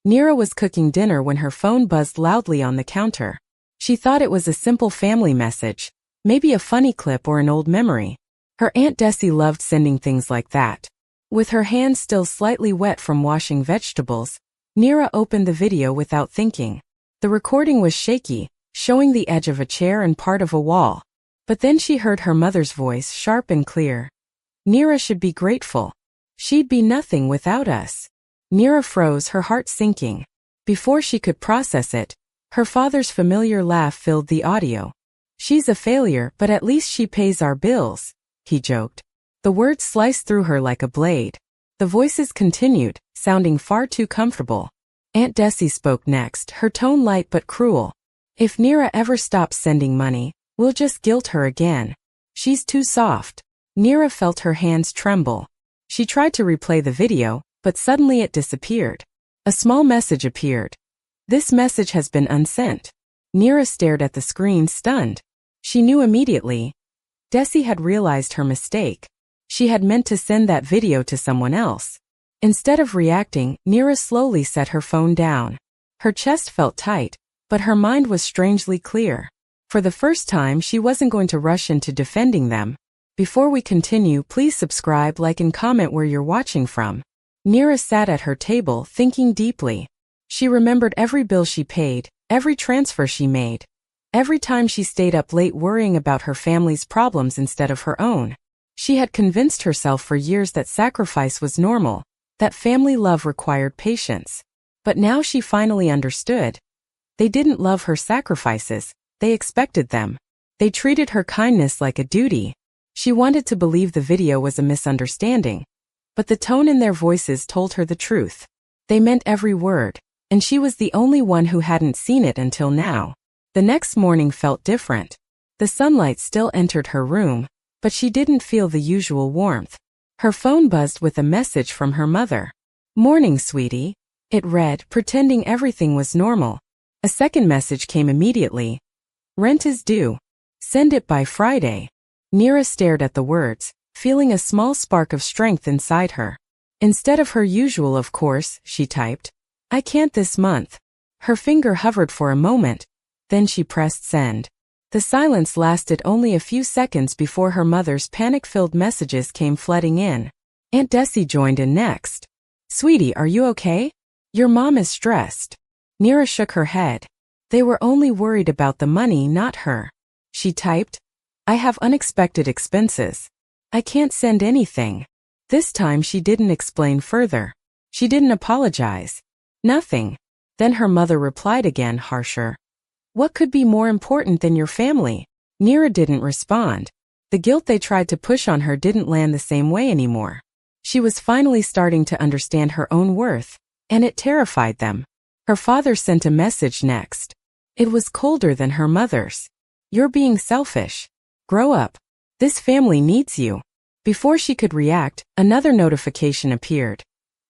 Nira was cooking dinner when her phone buzzed loudly on the counter. She thought it was a simple family message, maybe a funny clip or an old memory. Her Aunt Desi loved sending things like that. With her hands still slightly wet from washing vegetables, Nira opened the video without thinking. The recording was shaky, showing the edge of a chair and part of a wall. But then she heard her mother's voice, sharp and clear. Nira should be grateful. She'd be nothing without us. Nira froze, her heart sinking. Before she could process it, her father's familiar laugh filled the audio. She's a failure, but at least she pays our bills, he joked. The words sliced through her like a blade. The voices continued, sounding far too comfortable. Aunt Desi spoke next, her tone light but cruel. If Nira ever stops sending money, we'll just guilt her again. She's too soft. Nira felt her hands tremble. She tried to replay the video, but suddenly it disappeared. A small message appeared. This message has been unsent. Nira stared at the screen, stunned. She knew immediately. Desi had realized her mistake. She had meant to send that video to someone else. Instead of reacting, Nira slowly set her phone down. Her chest felt tight, but her mind was strangely clear. For the first time, she wasn't going to rush into defending them. Before we continue, please subscribe, like, and comment where you're watching from. Nira sat at her table, thinking deeply. She remembered every bill she paid, every transfer she made, every time she stayed up late worrying about her family's problems instead of her own. She had convinced herself for years that sacrifice was normal, that family love required patience. But now she finally understood. They didn't love her sacrifices, they expected them. They treated her kindness like a duty. She wanted to believe the video was a misunderstanding, but the tone in their voices told her the truth. They meant every word, and she was the only one who hadn't seen it until now. The next morning felt different. The sunlight still entered her room, but she didn't feel the usual warmth. Her phone buzzed with a message from her mother. "Morning, sweetie," it read, pretending everything was normal. A second message came immediately. "Rent is due. Send it by Friday." Nira stared at the words, feeling a small spark of strength inside her. Instead of her usual "of course," she typed, "I can't this month." Her finger hovered for a moment, then she pressed send. The silence lasted only a few seconds before her mother's panic-filled messages came flooding in. Aunt Desi joined in next. "Sweetie, are you okay? Your mom is stressed." Nira shook her head. They were only worried about the money, not her. She typed, "I have unexpected expenses. I can't send anything." This time she didn't explain further. She didn't apologize. Nothing. Then her mother replied again, harsher. "What could be more important than your family?" Nira didn't respond. The guilt they tried to push on her didn't land the same way anymore. She was finally starting to understand her own worth, and it terrified them. Her father sent a message next. It was colder than her mother's. "You're being selfish. Grow up. This family needs you." Before she could react, another notification appeared.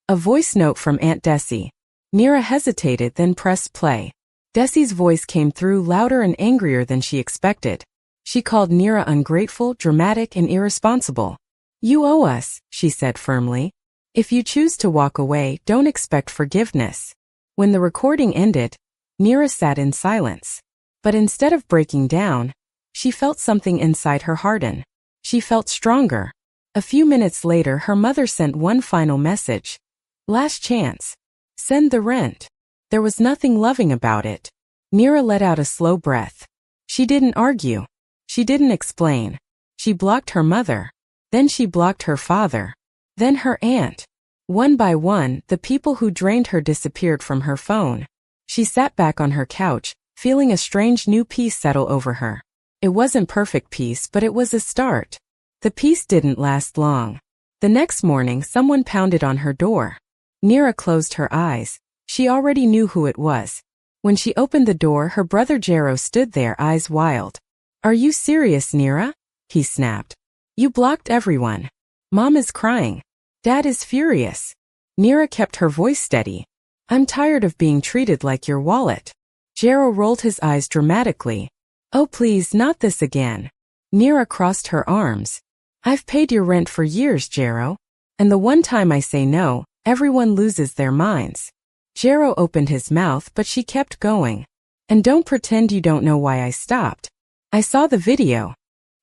A voice note from Aunt Desi. Nira hesitated, then pressed play. Desi's voice came through louder and angrier than she expected. She called Nira ungrateful, dramatic, and irresponsible. "You owe us," she said firmly. "If you choose to walk away, don't expect forgiveness." When the recording ended, Nira sat in silence. But instead of breaking down, she felt something inside her harden. She felt stronger. A few minutes later, her mother sent one final message. "Last chance. Send the rent." There was nothing loving about it. Nira let out a slow breath. She didn't argue. She didn't explain. She blocked her mother. Then she blocked her father. Then her aunt. One by one, the people who drained her disappeared from her phone. She sat back on her couch, feeling a strange new peace settle over her. It wasn't perfect peace, but it was a start. The peace didn't last long. The next morning, someone pounded on her door. Nira closed her eyes. She already knew who it was. When she opened the door, her brother Jero stood there, eyes wild. "Are you serious, Nira?" he snapped. "You blocked everyone. Mom is crying. Dad is furious." Nira kept her voice steady. "I'm tired of being treated like your wallet." Jero rolled his eyes dramatically. "Oh please, not this again." Nira crossed her arms. "I've paid your rent for years, Jero. And the one time I say no, everyone loses their minds." Jero opened his mouth, but she kept going. And don't pretend you don't know why I stopped. I saw the video.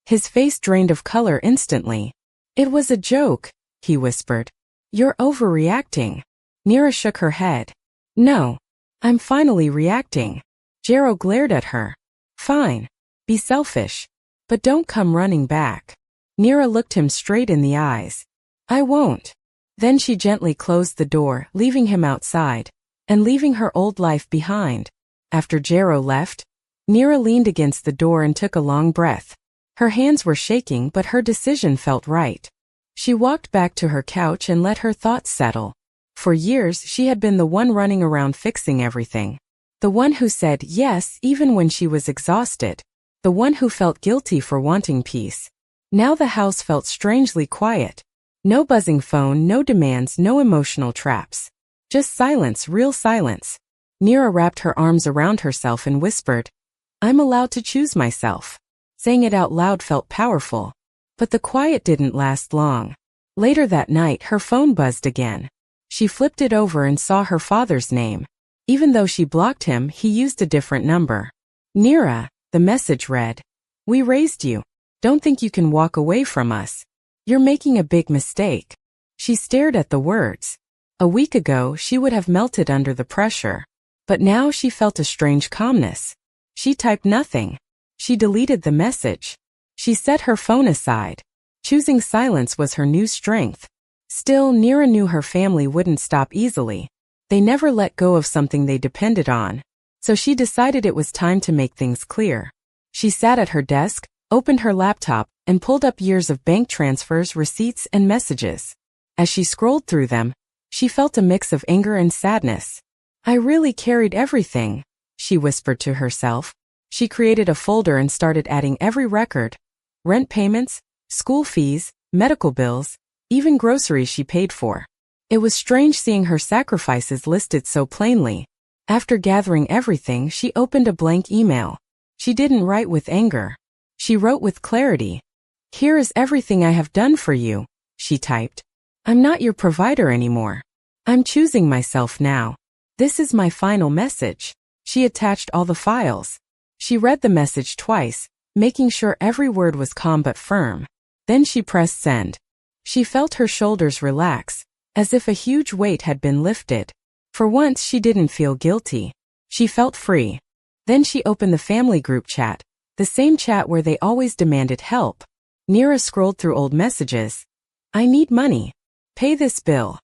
His face drained of color instantly. It was a joke, he whispered. You're overreacting. Nira shook her head. No. I'm finally reacting. Jero glared at her. Fine. Be selfish. But don't come running back. Nira looked him straight in the eyes. I won't. Then she gently closed the door, leaving him outside, and leaving her old life behind. After Jero left, Nira leaned against the door and took a long breath. Her hands were shaking, but her decision felt right. She walked back to her couch and let her thoughts settle. For years she had been the one running around fixing everything. The one who said yes even when she was exhausted. The one who felt guilty for wanting peace. Now the house felt strangely quiet. No buzzing phone, no demands, no emotional traps. Just silence, real silence. Nira wrapped her arms around herself and whispered, I'm allowed to choose myself. Saying it out loud felt powerful. But the quiet didn't last long. Later that night her phone buzzed again. She flipped it over and saw her father's name. Even though she blocked him, he used a different number. Nira, the message read. We raised you. Don't think you can walk away from us. You're making a big mistake. She stared at the words. A week ago she would have melted under the pressure. But now she felt a strange calmness. She typed nothing. She deleted the message. She set her phone aside. Choosing silence was her new strength. Still, Nira knew her family wouldn't stop easily. They never let go of something they depended on. So she decided it was time to make things clear. She sat at her desk, opened her laptop, and pulled up years of bank transfers, receipts, and messages. As she scrolled through them, she felt a mix of anger and sadness. I really carried everything, she whispered to herself. She created a folder and started adding every record. Rent payments, school fees, medical bills, even groceries she paid for. It was strange seeing her sacrifices listed so plainly. After gathering everything, she opened a blank email. She didn't write with anger. She wrote with clarity. Here is everything I have done for you, she typed. I'm not your provider anymore. I'm choosing myself now. This is my final message. She attached all the files. She read the message twice, making sure every word was calm but firm. Then she pressed send. She felt her shoulders relax, as if a huge weight had been lifted. For once she didn't feel guilty. She felt free. Then she opened the family group chat, the same chat where they always demanded help. Nira scrolled through old messages. I need money. Pay this bill.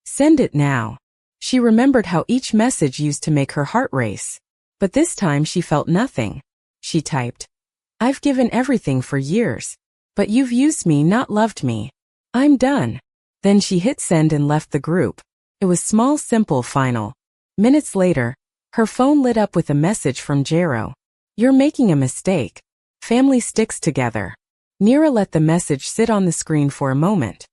Send it now. She remembered how each message used to make her heart race. But this time she felt nothing. She typed, I've given everything for years. But you've used me, not loved me. I'm done. Then she hit send and left the group. It was small, simple, final. Minutes later, her phone lit up with a message from Jero. You're making a mistake. Family sticks together. Nira let the message sit on the screen for a moment.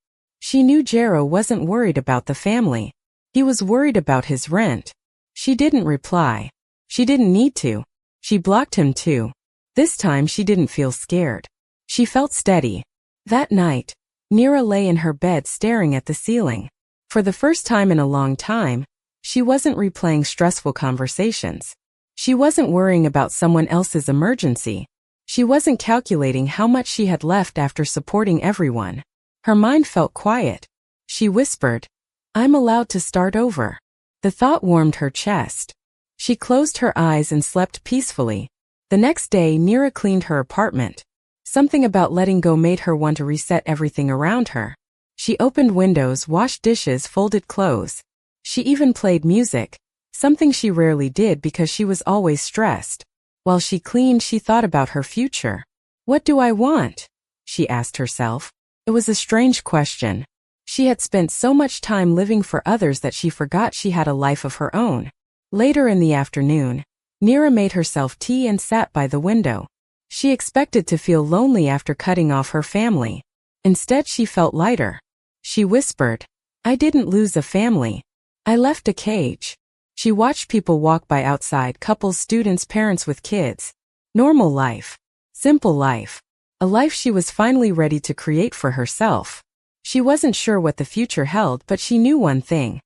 She knew Jero wasn't worried about the family. He was worried about his rent. She didn't reply. She didn't need to. She blocked him too. This time she didn't feel scared. She felt steady. That night, Nira lay in her bed staring at the ceiling. For the first time in a long time, she wasn't replaying stressful conversations. She wasn't worrying about someone else's emergency. She wasn't calculating how much she had left after supporting everyone. Her mind felt quiet. She whispered, I'm allowed to start over. The thought warmed her chest. She closed her eyes and slept peacefully. The next day, Nira cleaned her apartment. Something about letting go made her want to reset everything around her. She opened windows, washed dishes, folded clothes. She even played music, something she rarely did because she was always stressed. While she cleaned, she thought about her future. What do I want? She asked herself. It was a strange question. She had spent so much time living for others that she forgot she had a life of her own. Later in the afternoon, Nira made herself tea and sat by the window. She expected to feel lonely after cutting off her family. Instead, she felt lighter. She whispered, I didn't lose a family. I left a cage. She watched people walk by outside, couples, students, parents with kids. Normal life. Simple life. A life she was finally ready to create for herself. She wasn't sure what the future held, but she knew one thing.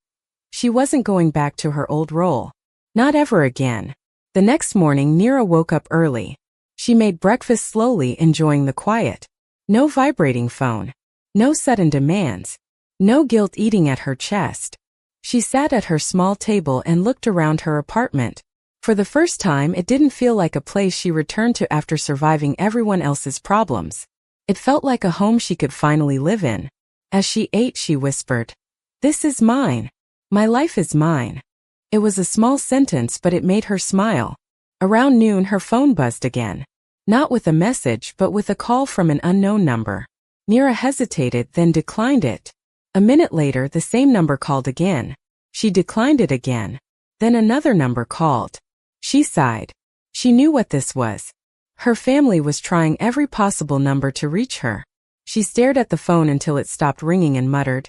She wasn't going back to her old role. Not ever again. The next morning, Neera woke up early. She made breakfast slowly, enjoying the quiet. No vibrating phone. No sudden demands. No guilt eating at her chest. She sat at her small table and looked around her apartment. For the first time, it didn't feel like a place she returned to after surviving everyone else's problems. It felt like a home she could finally live in. As she ate, she whispered, "This is mine. My life is mine." It was a small sentence, but it made her smile. Around noon, her phone buzzed again. Not with a message, but with a call from an unknown number. Neera hesitated, then declined it. A minute later, the same number called again. She declined it again. Then another number called. She sighed. She knew what this was. Her family was trying every possible number to reach her. She stared at the phone until it stopped ringing and muttered,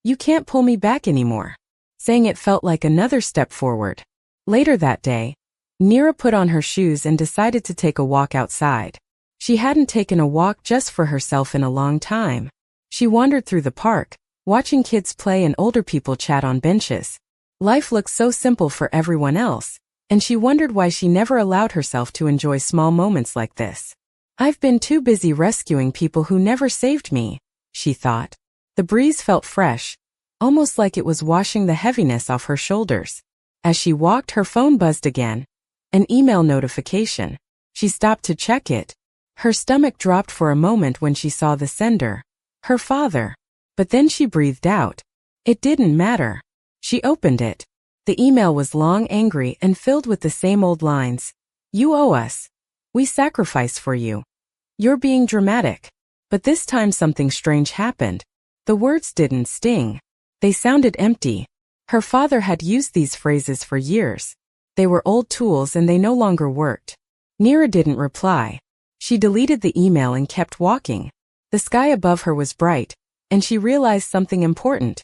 "You can't pull me back anymore." Saying it felt like another step forward. Later that day, Neera put on her shoes and decided to take a walk outside. She hadn't taken a walk just for herself in a long time. She wandered through the park, watching kids play and older people chat on benches. Life looked so simple for everyone else, and she wondered why she never allowed herself to enjoy small moments like this. "I've been too busy rescuing people who never saved me," she thought. The breeze felt fresh, almost like it was washing the heaviness off her shoulders. As she walked, her phone buzzed again. An email notification. She stopped to check it. Her stomach dropped for a moment when she saw the sender. Her father. But then she breathed out. It didn't matter. She opened it. The email was long, angry, and filled with the same old lines. "You owe us. We sacrifice for you. You're being dramatic." But this time something strange happened. The words didn't sting. They sounded empty. Her father had used these phrases for years. They were old tools and they no longer worked. Neera didn't reply. She deleted the email and kept walking. The sky above her was bright, and she realized something important.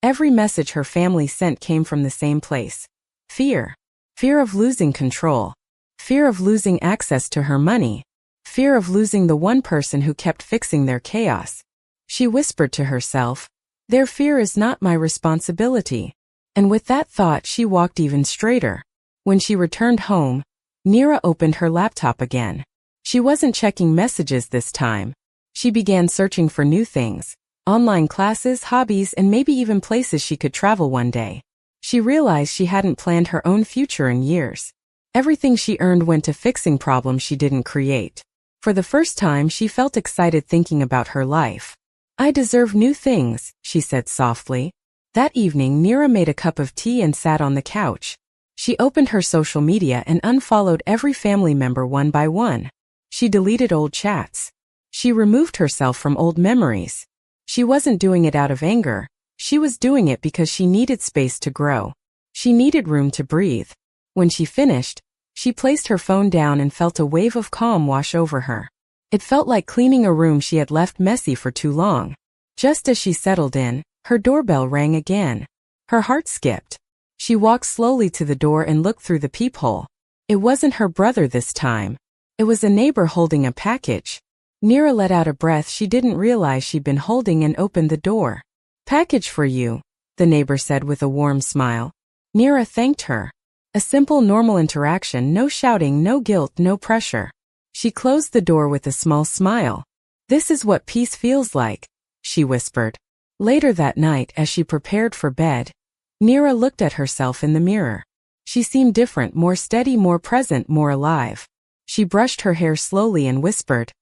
Every message her family sent came from the same place. Fear. Fear of losing control. Fear of losing access to her money. Fear of losing the one person who kept fixing their chaos. She whispered to herself, "Their fear is not my responsibility." And with that thought, she walked even straighter. When she returned home, Neera opened her laptop again. She wasn't checking messages this time. She began searching for new things. Online classes, hobbies, and maybe even places she could travel one day. She realized she hadn't planned her own future in years. Everything she earned went to fixing problems she didn't create. For the first time, she felt excited thinking about her life. "I deserve new things," she said softly. That evening, Neera made a cup of tea and sat on the couch. She opened her social media and unfollowed every family member one by one. She deleted old chats. She removed herself from old memories. She wasn't doing it out of anger. She was doing it because she needed space to grow. She needed room to breathe. When she finished, she placed her phone down and felt a wave of calm wash over her. It felt like cleaning a room she had left messy for too long. Just as she settled in, her doorbell rang again. Her heart skipped. She walked slowly to the door and looked through the peephole. It wasn't her brother this time. It was a neighbor holding a package. Neera let out a breath she didn't realize she'd been holding and opened the door. "Package for you," the neighbor said with a warm smile. Neera thanked her. A simple, normal interaction, no shouting, no guilt, no pressure. She closed the door with a small smile. "This is what peace feels like," she whispered. Later that night, as she prepared for bed, Neera looked at herself in the mirror. She seemed different, more steady, more present, more alive. She brushed her hair slowly and whispered,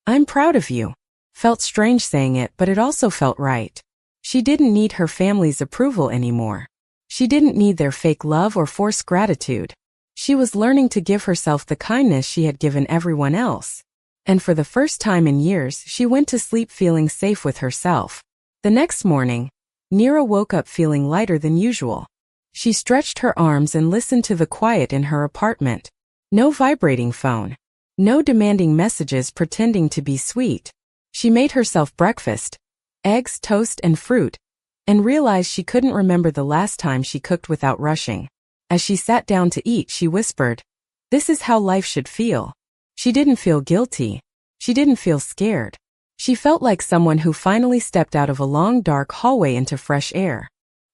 "I'm proud of you." Felt strange saying it, but it also felt right. She didn't need her family's approval anymore. She didn't need their fake love or forced gratitude. She was learning to give herself the kindness she had given everyone else. And for the first time in years, she went to sleep feeling safe with herself. The next morning, Neera woke up feeling lighter than usual. She stretched her arms and listened to the quiet in her apartment. No vibrating phone. No demanding messages pretending to be sweet. She made herself breakfast, eggs, toast, and fruit, and realized she couldn't remember the last time she cooked without rushing. As she sat down to eat, she whispered, "This is how life should feel." She didn't feel guilty. She didn't feel scared. She felt like someone who finally stepped out of a long, dark hallway into fresh air.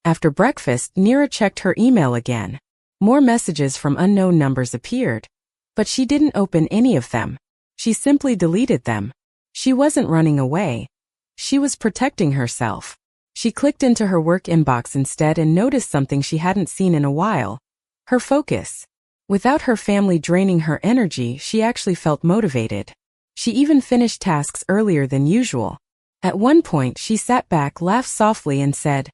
After breakfast, Neera checked her email again. More messages from unknown numbers appeared, but she didn't open any of them. She simply deleted them. She wasn't running away. She was protecting herself. She clicked into her work inbox instead and noticed something she hadn't seen in a while: her focus. Without her family draining her energy, she actually felt motivated. She even finished tasks earlier than usual. At one point, she sat back, laughed softly, and said,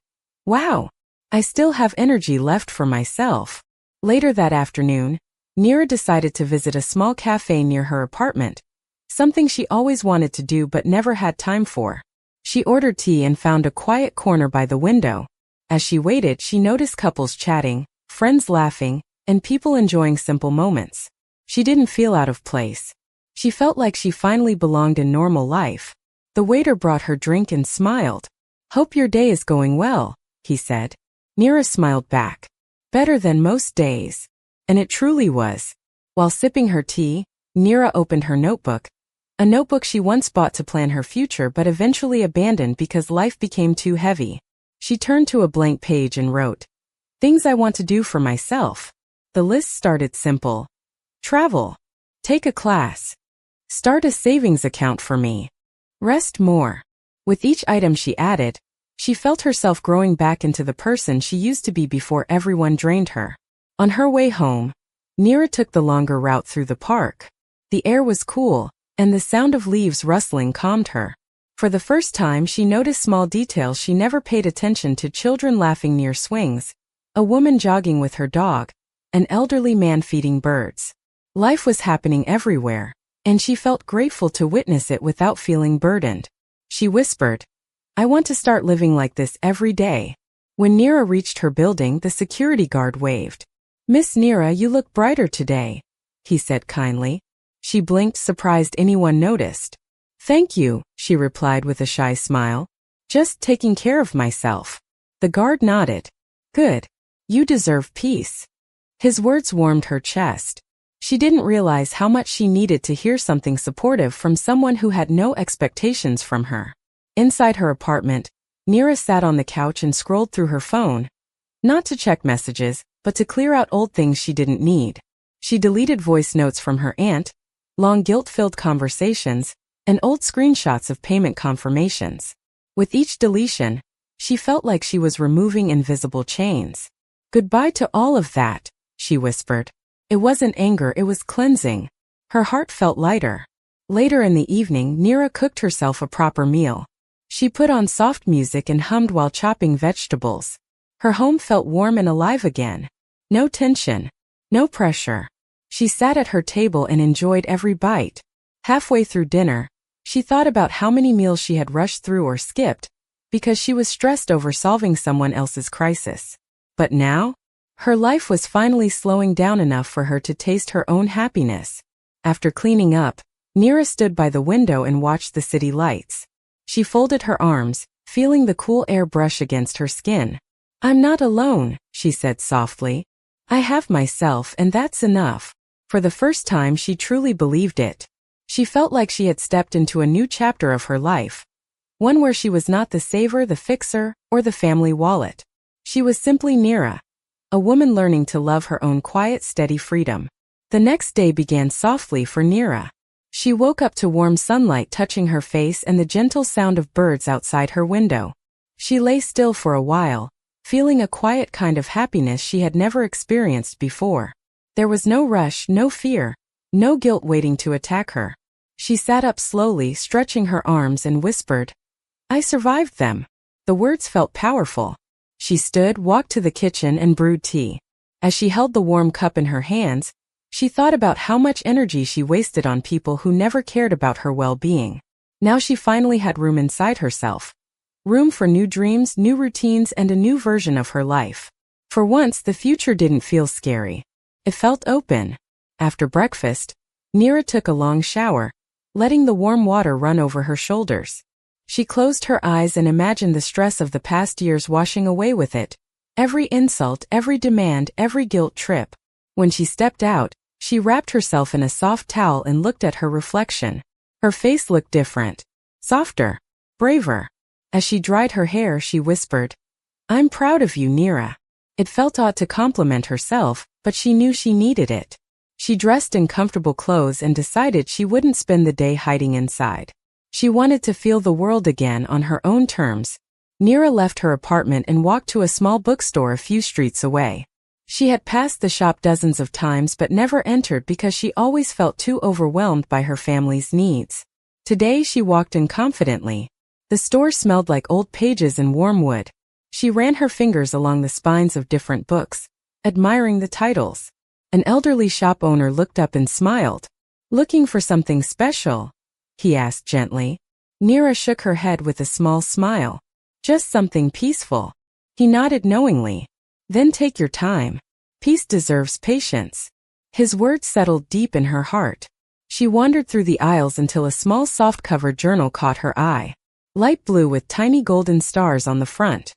"Wow, I still have energy left for myself." Later that afternoon, Neera decided to visit a small cafe near her apartment, something she always wanted to do but never had time for. She ordered tea and found a quiet corner by the window. As she waited, she noticed couples chatting, friends laughing, and people enjoying simple moments. She didn't feel out of place. She felt like she finally belonged in normal life. The waiter brought her drink and smiled. "Hope your day is going well," he said. Neera smiled back. "Better than most days." And it truly was. While sipping her tea, Neera opened her notebook. A notebook she once bought to plan her future but eventually abandoned because life became too heavy. She turned to a blank page and wrote, "Things I want to do for myself." The list started simple. Travel. Take a class. Start a savings account for me. Rest more. With each item she added, she felt herself growing back into the person she used to be before everyone drained her. On her way home, Neera took the longer route through the park. The air was cool, and the sound of leaves rustling calmed her. For the first time, she noticed small details she never paid attention to: children laughing near swings, a woman jogging with her dog, an elderly man feeding birds. Life was happening everywhere, and she felt grateful to witness it without feeling burdened. She whispered, "I want to start living like this every day." When Neera reached her building, the security guard waved. "Miss Neera, you look brighter today," he said kindly. She blinked, surprised anyone noticed. "Thank you," she replied with a shy smile. "Just taking care of myself." The guard nodded. "Good. You deserve peace." His words warmed her chest. She didn't realize how much she needed to hear something supportive from someone who had no expectations from her. Inside her apartment, Neera sat on the couch and scrolled through her phone, not to check messages, but to clear out old things she didn't need. She deleted voice notes from her aunt, long guilt-filled conversations, and old screenshots of payment confirmations. With each deletion, she felt like she was removing invisible chains. "Goodbye to all of that," she whispered. It wasn't anger, it was cleansing. Her heart felt lighter. Later in the evening, Neera cooked herself a proper meal. She put on soft music and hummed while chopping vegetables. Her home felt warm and alive again. No tension. No pressure. She sat at her table and enjoyed every bite. Halfway through dinner, she thought about how many meals she had rushed through or skipped because she was stressed over solving someone else's crisis. But now, her life was finally slowing down enough for her to taste her own happiness. After cleaning up, Neera stood by the window and watched the city lights. She folded her arms, feeling the cool air brush against her skin. "I'm not alone," she said softly. "I have myself, and that's enough." For the first time, she truly believed it. She felt like she had stepped into a new chapter of her life, one where she was not the saver, the fixer, or the family wallet. She was simply Neera, a woman learning to love her own quiet, steady freedom. The next day began softly for Neera. She woke up to warm sunlight touching her face and the gentle sound of birds outside her window. She lay still for a while, feeling a quiet kind of happiness she had never experienced before. There was no rush, no fear, no guilt waiting to attack her. She sat up slowly, stretching her arms, and whispered, "I survived them." The words felt powerful. She stood, walked to the kitchen, and brewed tea. As she held the warm cup in her hands, she thought about how much energy she wasted on people who never cared about her well-being. Now she finally had room inside herself. Room for new dreams, new routines, and a new version of her life. For once, the future didn't feel scary. It felt open. After breakfast, Neera took a long shower, letting the warm water run over her shoulders. She closed her eyes and imagined the stress of the past years washing away with it. Every insult, every demand, every guilt trip. When she stepped out, she wrapped herself in a soft towel and looked at her reflection. Her face looked different. Softer. Braver. As she dried her hair, she whispered, I'm proud of you, Nira. It felt odd to compliment herself, but she knew she needed it. She dressed in comfortable clothes and decided she wouldn't spend the day hiding inside. She wanted to feel the world again on her own terms. Nira left her apartment and walked to a small bookstore a few streets away. She had passed the shop dozens of times but never entered because she always felt too overwhelmed by her family's needs. Today she walked in confidently. The store smelled like old pages and warm wood. She ran her fingers along the spines of different books, admiring the titles. An elderly shop owner looked up and smiled. "Looking for something special?" he asked gently. Nira shook her head with a small smile. "Just something peaceful." He nodded knowingly. "Then take your time. Peace deserves patience." His words settled deep in her heart. She wandered through the aisles until a small soft-covered journal caught her eye. Light blue with tiny golden stars on the front.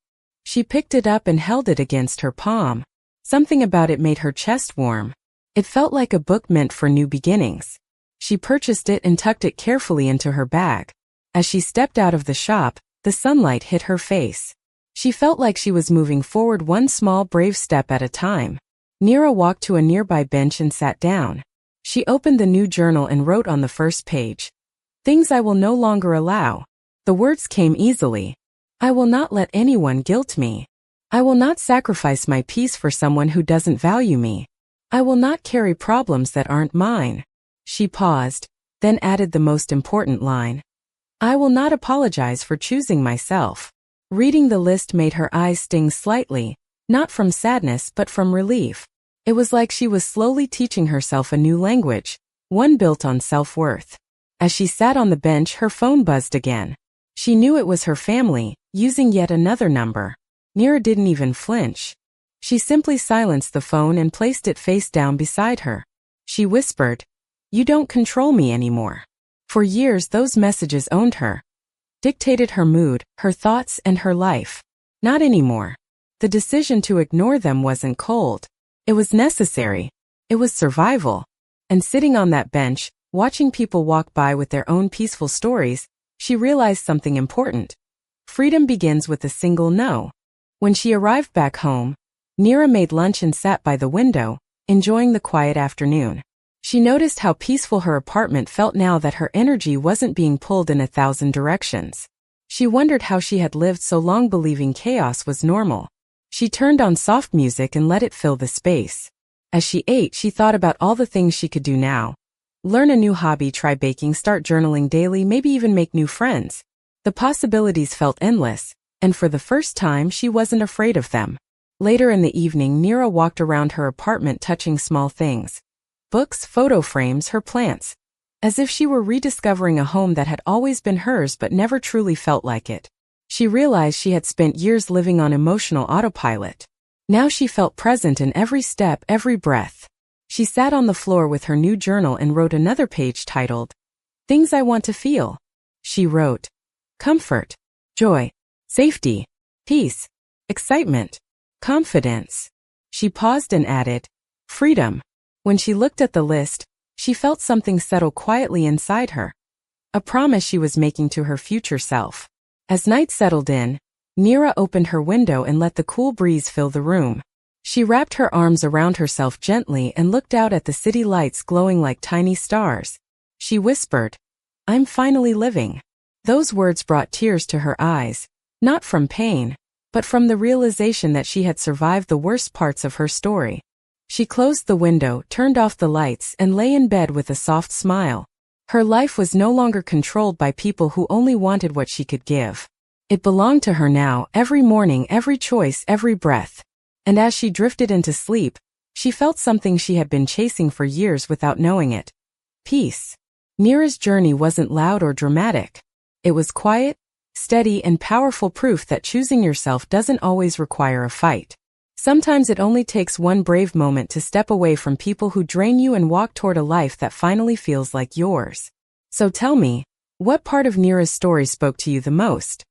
She picked it up and held it against her palm. Something about it made her chest warm. It felt like a book meant for new beginnings. She purchased it and tucked it carefully into her bag. As she stepped out of the shop, the sunlight hit her face. She felt like she was moving forward one small brave step at a time. Nira walked to a nearby bench and sat down. She opened the new journal and wrote on the first page, "Things I will no longer allow." The words came easily. "I will not let anyone guilt me. I will not sacrifice my peace for someone who doesn't value me. I will not carry problems that aren't mine." She paused, then added the most important line. "I will not apologize for choosing myself." Reading the list made her eyes sting slightly, not from sadness but from relief. It was like she was slowly teaching herself a new language, one built on self-worth. As she sat on the bench, her phone buzzed again. She knew it was her family, using yet another number. Nira didn't even flinch. She simply silenced the phone and placed it face down beside her. She whispered, "You don't control me anymore." For years those messages owned her. Dictated her mood, her thoughts, and her life. Not anymore. The decision to ignore them wasn't cold. It was necessary. It was survival. And sitting on that bench, watching people walk by with their own peaceful stories, she realized something important. Freedom begins with a single no. When she arrived back home, Nira made lunch and sat by the window, enjoying the quiet afternoon. She noticed how peaceful her apartment felt now that her energy wasn't being pulled in 1,000 directions. She wondered how she had lived so long believing chaos was normal. She turned on soft music and let it fill the space. As she ate, she thought about all the things she could do now. Learn a new hobby, try baking, start journaling daily, maybe even make new friends. The possibilities felt endless, and for the first time she wasn't afraid of them. Later in the evening, Nira walked around her apartment touching small things. Books, photo frames, her plants. As if she were rediscovering a home that had always been hers but never truly felt like it. She realized she had spent years living on emotional autopilot. Now she felt present in every step, every breath. She sat on the floor with her new journal and wrote another page titled, "Things I Want to Feel." She wrote, comfort, joy, safety, peace, excitement, confidence. She paused and added, freedom. When she looked at the list, she felt something settle quietly inside her. A promise she was making to her future self. As night settled in, Nira opened her window and let the cool breeze fill the room. She wrapped her arms around herself gently and looked out at the city lights glowing like tiny stars. She whispered, "I'm finally living." Those words brought tears to her eyes, not from pain, but from the realization that she had survived the worst parts of her story. She closed the window, turned off the lights, and lay in bed with a soft smile. Her life was no longer controlled by people who only wanted what she could give. It belonged to her now, every morning, every choice, every breath. And as she drifted into sleep, she felt something she had been chasing for years without knowing it. Peace. Nira's journey wasn't loud or dramatic. It was quiet, steady, and powerful proof that choosing yourself doesn't always require a fight. Sometimes it only takes one brave moment to step away from people who drain you and walk toward a life that finally feels like yours. So tell me, what part of Nira's story spoke to you the most?